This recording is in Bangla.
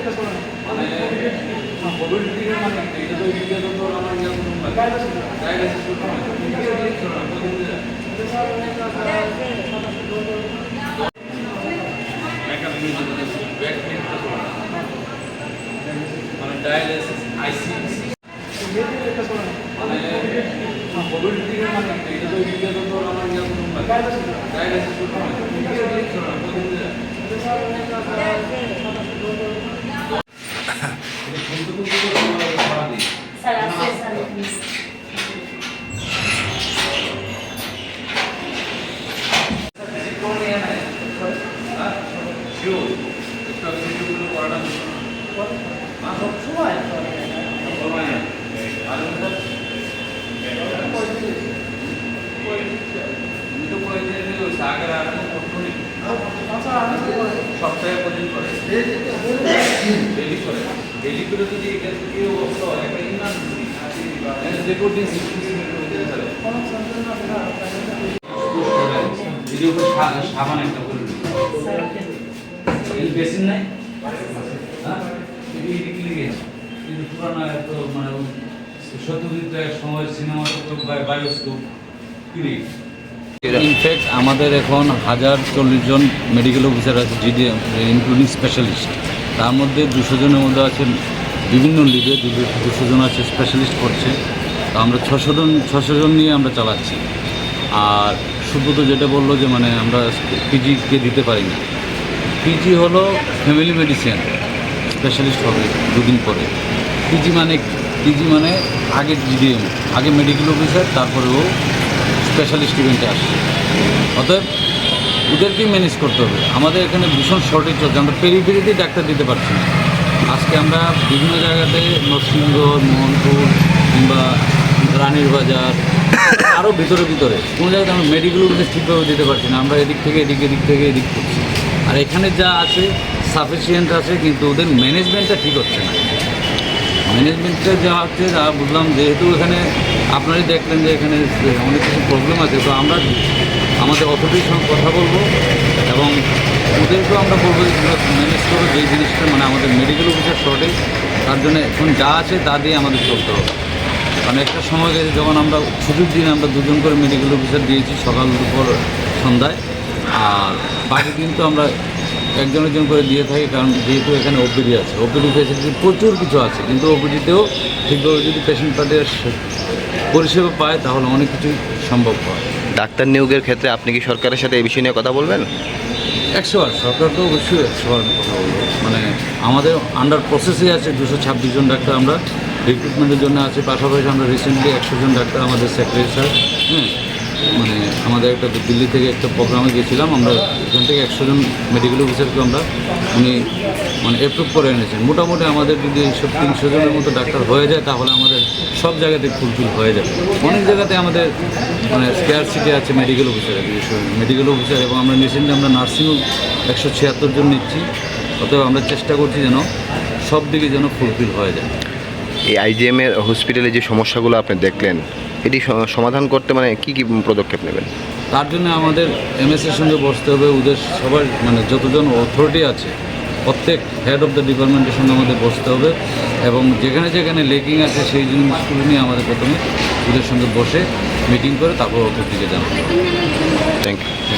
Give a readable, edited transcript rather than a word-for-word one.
মানে কোভিড পিরিয়ড মানে এটা তো ইন্ডিয়া তো আমার ইয়া কোনো ডায়ালিসিস করতে হয় মানে ডায়ালিসিস আইসিইউ মানে কোভিড পিরিয়ড মানে এটা তো ইন্ডিয়া তো আমার ইয়া কোনো ডায়ালিসিস করতে হয় স্যার আসলে স্যার প্লিজ সপ্তাহে প্রতিদিন করে ডেলি করে ডেলি করে যদি এটা থেকে অবস্থা হয় একটা ইমার্জেন্সি রেকর্ড দিন ভিডিও করে সাবান একটা করে এই বেসিন নাই হ্যাঁ এটি ক্লিয়ার কিন্তু পুরানো এত মানে সত্যজিতের সময় সিনেমা বায়োস্কোপ ক্লিয়ার ইনফ্যাক্ট আমাদের এখন 1040 জন মেডিকেল অফিসার আছে জিডিএম ইনক্লুডিং স্পেশালিস্ট তার মধ্যে 200 জনের মধ্যে আছেন বিভিন্ন লিগে 200 জন আছে স্পেশালিস্ট করছে তো আমরা 600 জন নিয়ে আমরা চালাচ্ছি আর সুব্রত যেটা বললো যে মানে আমরা পিজিকে দিতে পারি না পিজি হলো ফ্যামিলি মেডিসিন স্পেশালিস্ট হবে দুদিন পরে পিজি মানে আগে জিডিএম আগে মেডিকেল অফিসার তারপরে ও স্পেশালিস্ট ইভেন্টে আসছে অতএব ওদেরকেই ম্যানেজ করতে হবে আমাদের এখানে ভীষণ শর্টেজ চলছে আমরা পেরিফেরিতেই ডাক্তার দিতে পারছি না আজকে আমরা বিভিন্ন জায়গাতে নরসিংগড় মোহনপুর কিংবা রানীর বাজার আরও ভিতরে কোনো জায়গাতে আমরা মেডিকেল অফিসে ঠিকভাবে দিতে পারছি না আমরা এদিক থেকে এদিক করছি আর এখানে যা আছে সাফিসিয়েন্ট আছে কিন্তু ওদের ম্যানেজমেন্টটা ঠিক হচ্ছে না ম্যানেজমেন্টটা যা হচ্ছে যা বুঝলাম যেহেতু এখানে আপনারাই দেখলেন যে এখানে অনেক কিছু প্রবলেম আছে তো আমরা আমাদের অথরিটির সঙ্গে কথা বলবো এবং ওদেরকেও আমরা বলবো যে ম্যানেজ করবো যে জিনিসটা মানে আমাদের মেডিকেল অফিসার শর্টেজ তার জন্য এখন যা আছে তা দিয়ে আমাদের চলতে হবে কারণ একটা সময় গেছে যখন আমরা ছুটির দিন আমরা 2 জন করে মেডিকেল অফিসার দিয়েছি সকাল দুপুর সন্ধ্যায় আর বাকি দিন তো আমরা একজন করে দিয়ে থাকি কারণ যেহেতু এখানে ওপিডি আছে ওপিডি ফেসিলিটি প্রচুর কিছু আছে কিন্তু ওপিডিতেও ঠিকভাবে যদি পেশেন্ট তাদের পরিষেবা পায় তাহলে অনেক কিছুই সম্ভব হয় ডাক্তার নিয়োগের ক্ষেত্রে আপনি কি সরকারের সাথে এই বিষয় নিয়ে কথা বলবেন 100 সরকার তো অবশ্যই 100 কথা বলবো মানে আমাদের আন্ডার প্রসেসে আছে 226 জন ডাক্তার আমরা রিক্রুটমেন্টের জন্য আছে পাশাপাশি আমরা রিসেন্টলি 100 জন ডাক্তার আমাদের সেক্রেটারি স্যার মানে আমাদের একটা দিল্লি থেকে একটা প্রোগ্রামে গিয়েছিলাম আমরা এখান থেকে 100 জন মেডিকেল অফিসারকে আমরা উনি মানে অ্যাপ্রুভ করে এনেছেন মোটামুটি আমাদের যদি এইসব 300 জনের মতো ডাক্তার হয়ে যায় তাহলে আমাদের সব জায়গাতে ফুলফিল হয়ে যাবে অনেক জায়গাতে আমাদের মানে স্কেয়ারসিটি আছে মেডিকেল অফিসার এবং আমরা রিসেন্টলি আমরা নার্সিংও 176 জন নিচ্ছি অতএব আমরা চেষ্টা করছি যেন সব দিকে যেন ফুলফিল হয়ে যায় এই আইজিএমের হসপিটালে যে সমস্যাগুলো আপনি দেখলেন এটি সমাধান করতে মানে কি পদক্ষেপ নেবেন তার জন্য আমাদের এমএসের সঙ্গে বসতে হবে ওদের সবার মানে যতজন অথরিটি আছে প্রত্যেক হেড অফ দ্য ডিপার্টমেন্টের সঙ্গে আমাদের বসতে হবে এবং যেখানে লেকিং আছে সেই জিনিসগুলো নিয়ে আমাদের প্রথমে ওদের সঙ্গে বসে মিটিং করে তারপর অথরিটিকে জানাতে হবে থ্যাংক ইউ